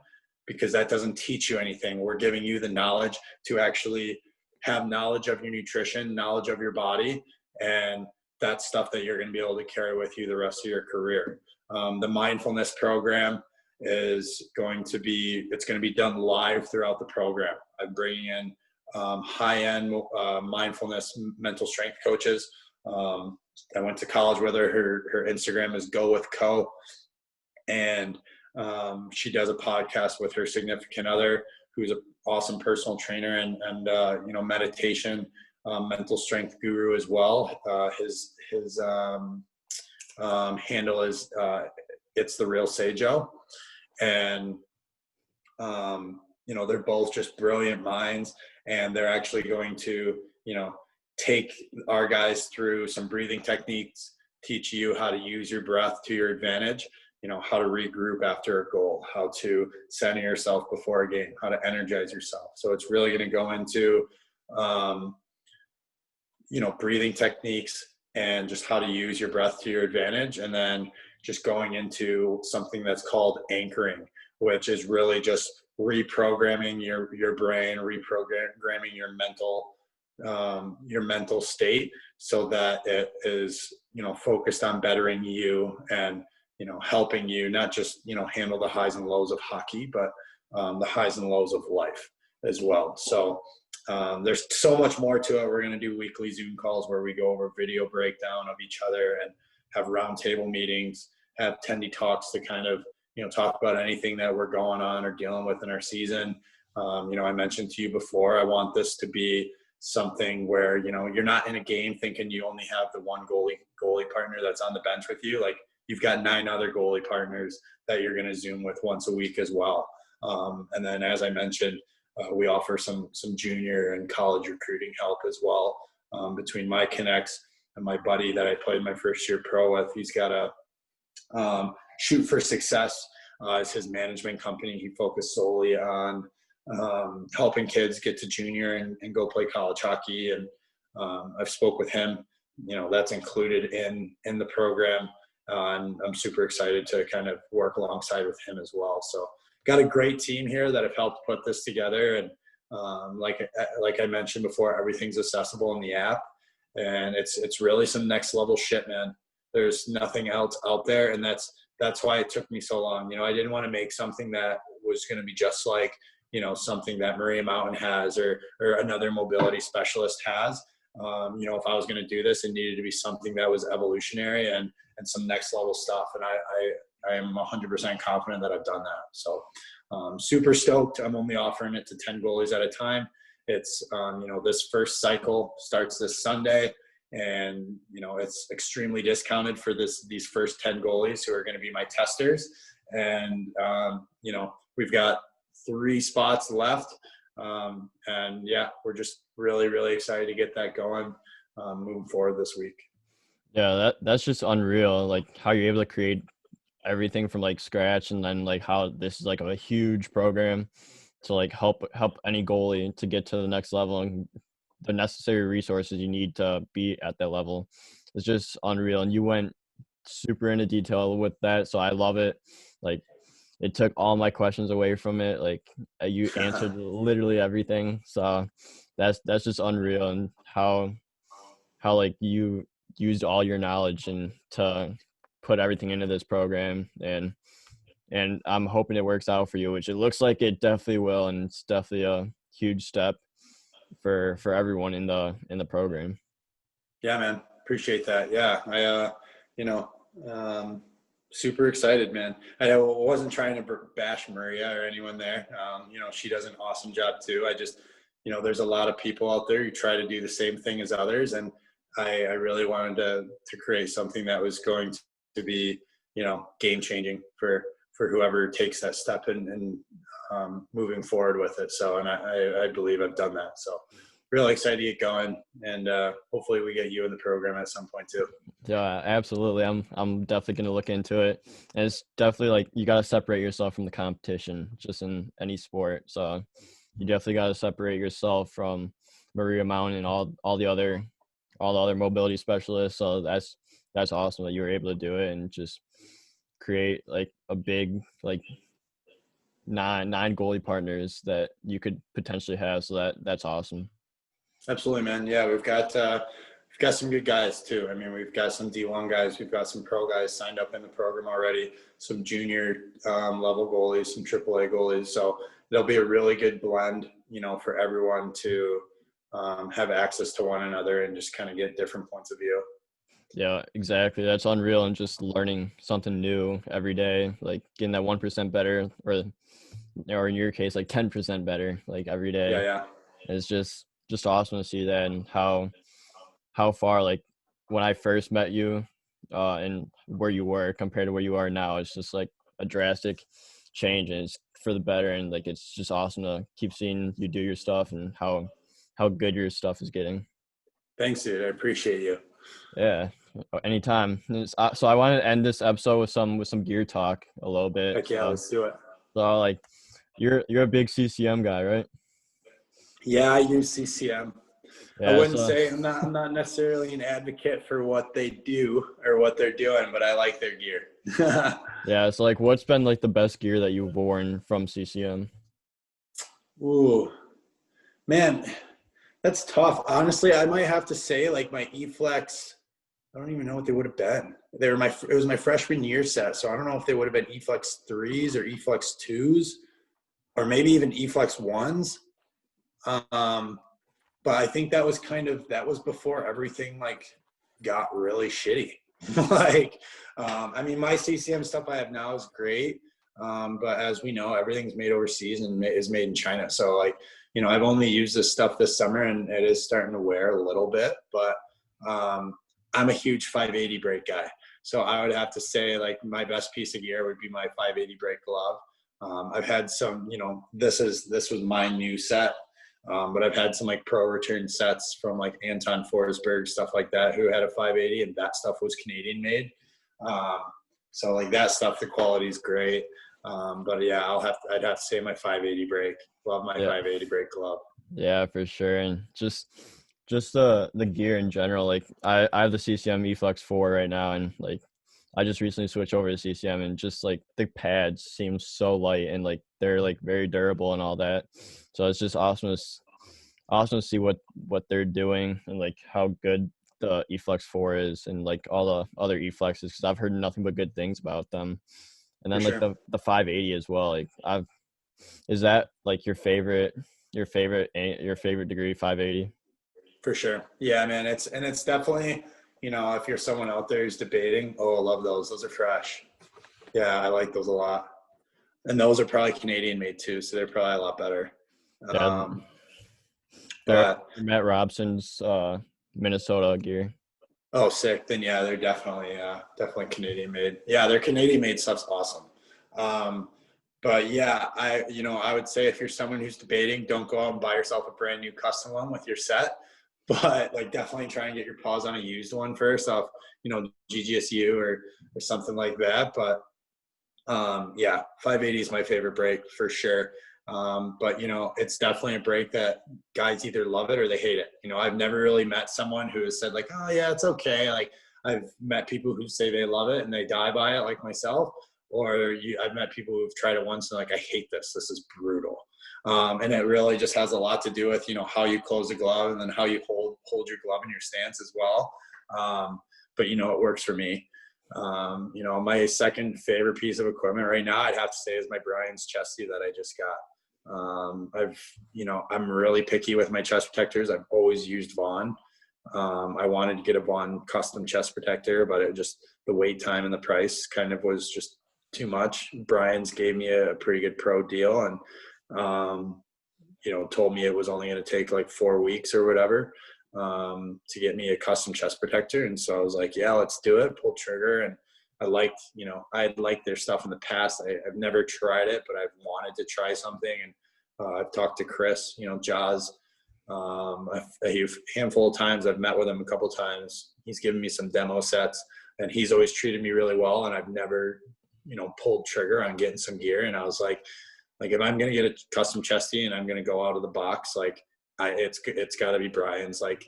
because that doesn't teach you anything. We're giving you the knowledge to actually have knowledge of your nutrition, knowledge of your body, and that's stuff that you're going to be able to carry with you the rest of your career. The mindfulness program is going to be done live throughout the program. I'm bringing in high-end mindfulness mental strength coaches. I went to college with her. Her Instagram is Go With Co, and she does a podcast with her significant other, who's an awesome personal trainer and meditation, mental strength guru as well. His handle is It's the Real Seijo, and they're both just brilliant minds, and they're actually going to take our guys through some breathing techniques, teach you how to use your breath to your advantage, how to regroup after a goal, how to center yourself before a game, how to energize yourself. So it's really going to go into, breathing techniques and just how to use your breath to your advantage. And then just going into something that's called anchoring, which is really just reprogramming your brain, reprogramming your mental state so that it is, focused on bettering you and, helping you not just, handle the highs and lows of hockey, but the highs and lows of life as well. So there's so much more to it. We're going to do weekly Zoom calls where we go over video breakdown of each other and have roundtable meetings, have tendy talks to kind of, talk about anything that we're going on or dealing with in our season. I mentioned to you before, I want this to be something where, you're not in a game thinking you only have the one goalie partner that's on the bench with you. Like, you've got 9 other goalie partners that you're going to Zoom with once a week as well. And then, as I mentioned, we offer some junior and college recruiting help as well. Between my connects and my buddy that I played my first year pro with, he's got a Shoot for Success is his management company. He focused solely on helping kids get to junior and go play college hockey. And I've spoke with him, that's included in the program. And I'm super excited to kind of work alongside with him as well. So got a great team here that have helped put this together. And Like I mentioned before, everything's accessible in the app, and it's really some next level shit, man. There's nothing else out there, and that's why it took me so long. I didn't want to make something that was going to be just like, something that Maria Mountain has or another mobility specialist has. If I was going to do this, it needed to be something that was evolutionary and some next level stuff. And I am 100% confident that I've done that. So super stoked. I'm only offering it to 10 goalies at a time. It's, this first cycle starts this Sunday, and, it's extremely discounted for these first 10 goalies who are going to be my testers. And, we've got 3 spots left. And yeah, we're just really, really excited to get that going, moving forward this week. Yeah, that's just unreal. Like how you're able to create everything from like scratch, and then like how this is like a huge program to like help any goalie to get to the next level and the necessary resources you need to be at that level. It's just unreal. And you went super into detail with that, so I love it. Like it took all my questions away from it. Like you answered literally everything. So that's just unreal. And how like you used all your knowledge and to put everything into this program, and I'm hoping it works out for you, which it looks like it definitely will. And it's definitely a huge step for everyone in the program. Yeah, man. Appreciate that. Yeah. Super excited, man. I wasn't trying to bash Maria or anyone there. She does an awesome job too. I just, there's a lot of people out there who try to do the same thing as others. And I really wanted to create something that was going to be, game changing for whoever takes that step and moving forward with it. So, and I believe I've done that. So really excited to get going, and hopefully we get you in the program at some point too. Yeah, absolutely. I'm definitely going to look into it. And it's definitely like you got to separate yourself from the competition just in any sport. So you definitely got to separate yourself from Maria Mountain and all the other mobility specialists. So that's awesome that you were able to do it and just create like a big like nine goalie partners that you could potentially have. So that's awesome. Absolutely, man. Yeah, we've got some good guys too. I mean, we've got some D1 guys, we've got some pro guys signed up in the program already, some junior level goalies, some AAA goalies. So there'll be a really good blend, for everyone to have access to one another and just kind of get different points of view. Yeah, exactly. That's unreal. And just learning something new every day, like getting that 1% better, or in your case, like 10% better, like every day. Yeah. It's just awesome to see that, and how far, like when I first met you, and where you were compared to where you are now, it's just like a drastic change, and it's for the better. And like it's just awesome to keep seeing you do your stuff and how good your stuff is getting. Thanks, dude. I appreciate you. Yeah, anytime. So I wanted to end this episode with some gear talk a little bit. Heck yeah, let's do it. So like you're a big CCM guy, right? Yeah, I use CCM. Yeah, I wouldn't say I'm not necessarily an advocate for what they do or what they're doing, but I like their gear. Yeah, so like what's been like the best gear that you've worn from CCM? Ooh, man, that's tough. Honestly, I might have to say like my eFlex. I don't even know what they would have been. It was my freshman year set, so I don't know if they would have been eFlex 3s or eFlex 2s, or maybe even eFlex 1s. But I think that was before everything like got really shitty. Like, I mean, my CCM stuff I have now is great. But as we know, everything's made overseas and is made in China. So like, I've only used this stuff this summer and it is starting to wear a little bit, but I'm a huge 580 brake guy. So I would have to say like my best piece of gear would be my 580 brake glove. I've had some, this was my new set. But I've had some like pro return sets from like Anton Forsberg, stuff like that, who had a 580, and that stuff was Canadian made. So like that stuff, the quality is great. But yeah, I'd have to say my 580 brake. Love my 580 brake glove. Yeah, for sure. And just the gear in general. Like I have the CCM eFlex 4 right now, and like I just recently switched over to CCM, and just like the pads seem so light, and like they're like very durable and all that. So it's just awesome to see what they're doing, and like how good the eFlex 4 is, and like all the other eFlexes, because I've heard nothing but good things about them. And For then like sure. the 580 as well. Like is that like your favorite degree 580? For sure. Yeah, man. It's definitely, if you're someone out there who's debating, oh, I love those. Those are fresh. Yeah, I like those a lot. And those are probably Canadian made too, so they're probably a lot better. Yeah, they're But Matt Robson's Minnesota gear. oh, sick. Then yeah, they're definitely Canadian made. Yeah, their Canadian made stuff's awesome. Um, but yeah, I would say if you're someone who's debating, don't go out and buy yourself a brand new custom one with your set. But like definitely try and get your paws on a used one first off, GGSU or something like that. But yeah, 580 is my favorite break for sure. But it's definitely a break that guys either love it or they hate it. I've never really met someone who has said like, oh yeah, it's okay. Like I've met people who say they love it and they die by it, like myself. I've met people who've tried it once and like, I hate this. This is brutal. And it really just has a lot to do with how you close the glove and then how you hold your glove in your stance as well. But it works for me. My second favorite piece of equipment right now, I'd have to say, is my Brian's chesty that I just got. I'm really picky with my chest protectors. I've always used Vaughn. I wanted to get a Vaughn custom chest protector, but the wait time and the price kind of was just too much. Brian's gave me a pretty good pro deal and, told me it was only going to take like 4 weeks or whatever. To get me a custom chest protector. And so I was like, yeah, let's do it, pull trigger. And I had liked their stuff in the past. I've never tried it, but I've wanted to try something. And I've talked to Chris, Jaws, a handful of times. I've met with him a couple of times. He's given me some demo sets and he's always treated me really well. And I've never, pulled trigger on getting some gear. And I was like, if I'm going to get a custom chesty and I'm going to go out of the box, like, it's got to be Brian's. Like,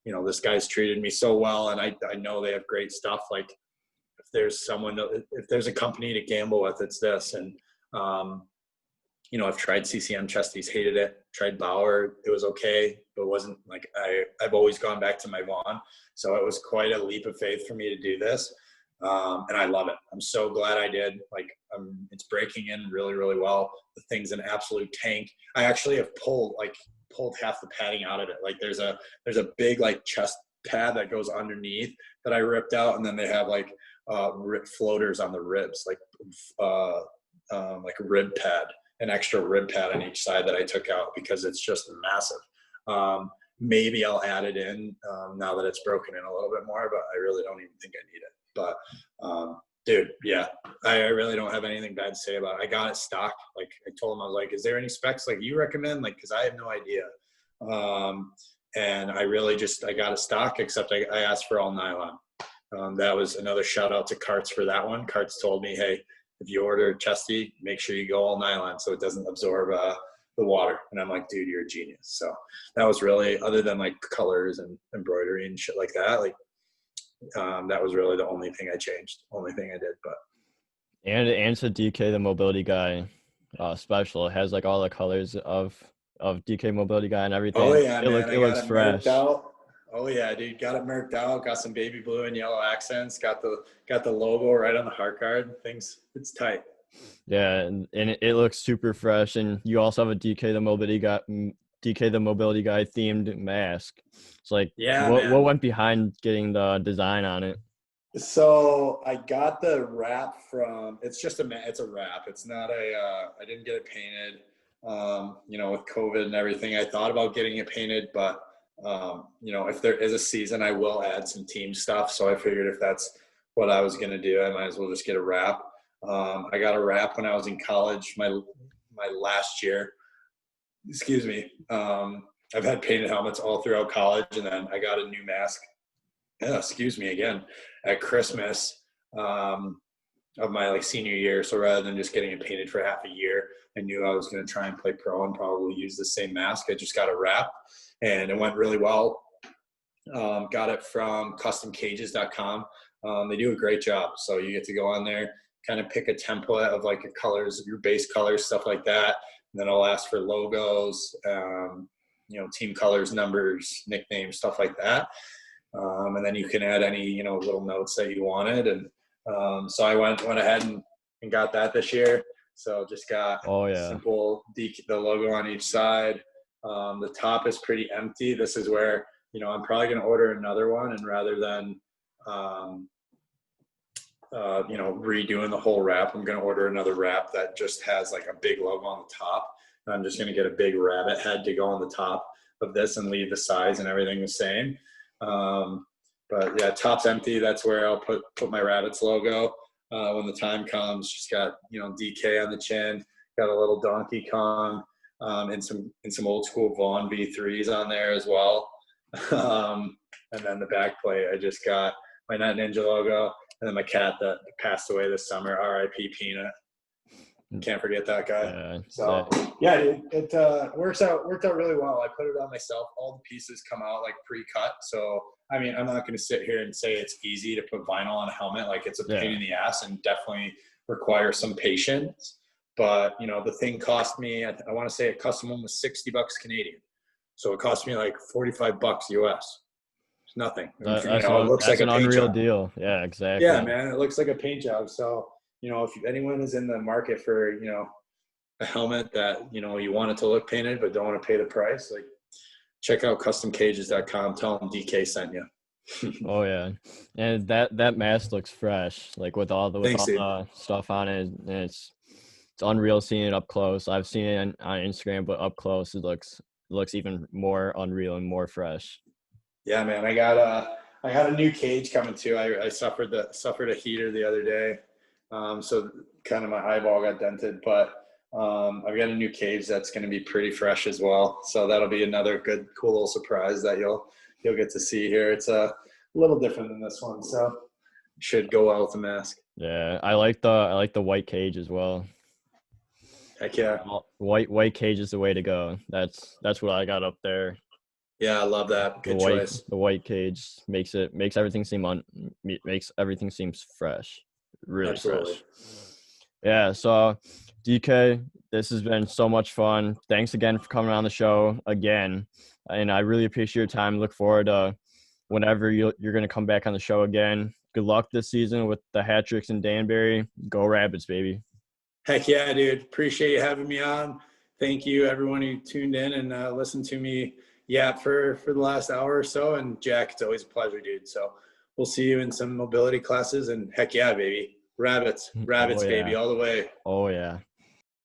this guy's treated me so well, and I know they have great stuff. Like, if there's a company to gamble with, it's this. And I've tried CCM chesties, hated it. Tried Bauer, it was okay, but it wasn't like I've always gone back to my Vaughn. So it was quite a leap of faith for me to do this, and I love it. I'm so glad I did. Like, it's breaking in really, really well. The thing's an absolute tank. I actually have pulled half the padding out of it. Like there's a big like chest pad that goes underneath that I ripped out, and then they have like floaters on the ribs, like a rib pad, an extra rib pad on each side that I took out because it's just massive. Maybe I'll add it in now that it's broken in a little bit more, but I really don't even think I need it. But dude, yeah, I really don't have anything bad to say about it. I got it stock. Like I told him, I was like, is there any specs like you recommend? Like, cause I have no idea. And I got it stock, except I asked for all nylon. That was another shout out to Carts for that one. Carts told me, hey, if you order a chesty, make sure you go all nylon so it doesn't absorb the water. And I'm like, dude, you're a genius. So that was really, other than like colors and embroidery and shit like that, like that was really the only thing I changed, only thing I did. But And to DK the Mobility Guy special, it has like all the colors of DK Mobility Guy and everything. oh yeah, man, It I got looks it merked fresh. out. Oh yeah, dude, got it merked out. Got some baby blue and yellow accents. Got the logo right on the heart guard. It's tight. Yeah, and it looks super fresh. And you also have a DK the Mobility Guy themed mask. It's like Yeah, what man. went behind getting the design on it? So I got the wrap from. It's a wrap. It's not I didn't get it painted. With COVID and everything, I thought about getting it painted, but if there is a season, I will add some team stuff. So I figured if that's what I was gonna do, I might as well just get a wrap. I got a wrap when I was in college, my last year. Excuse me. I've had painted helmets all throughout college, and then I got a new mask. Yeah, excuse me again, at Christmas of my like senior year. So rather than just getting it painted for half a year, I knew I was going to try and play pro and probably use the same mask. I just got a wrap, and it went really well. Got it from customcages.com. They do a great job. So you get to go on there, kind of pick a template of like your colors, your base colors, stuff like that. And then I'll ask for logos, team colors, numbers, nicknames, stuff like that. And then you can add any, little notes that you wanted. And so I went ahead and got that this year. So just got simple the logo on each side. The top is pretty empty. This is where, I'm probably going to order another one, and rather than, redoing the whole wrap, I'm going to order another wrap that just has like a big logo on the top. And I'm just going to get a big rabbit head to go on the top of this and leave the sides and everything the same. But yeah, top's empty. That's where I'll put my rabbit's logo. When the time comes, just got, DK on the chin, got a little Donkey Kong, and some old school Vaughn V3s on there as well. And then the back plate, I just got my Net Ninja logo, and then my cat that passed away this summer, R.I.P. Peanut. Can't forget that guy. Yeah, dude, it worked out really well. I put it on myself. All the pieces come out like pre-cut. So, I mean, I'm not going to sit here and say it's easy to put vinyl on a helmet. Like, it's a pain in the ass and definitely requires some patience. But, the thing cost me, I want to say a custom one was $60 Canadian. So it cost me like $45 US. It's nothing. It looks like an unreal deal. Yeah, exactly. Yeah, man. It looks like a paint job. So, if anyone is in the market for, a helmet that, you want it to look painted but don't want to pay the price, like, check out customcages.com. Tell them DK sent you. Oh, yeah. And that mask looks fresh, like with all the stuff on it. And it's unreal seeing it up close. I've seen it on Instagram, but up close, it looks even more unreal and more fresh. Yeah, man. I got a new cage coming too. I suffered a heater the other day. So kind of my eyeball got dented, but I've got a new cage that's going to be pretty fresh as well. So that'll be another good, cool little surprise that you'll get to see here. It's a little different than this one, so should go well with the mask. Yeah, I like the white cage as well. Heck yeah, white cage is the way to go. That's what I got up there. Yeah, I love that. Good choice. The white cage makes everything seems fresh. Really Absolutely. fresh. Yeah, so DK, this has been so much fun. Thanks again for coming on the show again. And I really appreciate your time. Look forward to whenever you're going to come back on the show again. Good luck this season with the hat tricks in Danbury. Go Rabbits, baby. Heck yeah, dude. Appreciate you having me on. Thank you, everyone who tuned in and listened to me yap for the last hour or so. And Jack, it's always a pleasure, dude. So we'll see you in some mobility classes. And heck yeah, baby. Rabbits, Oh, yeah. baby, all the way. Oh, yeah.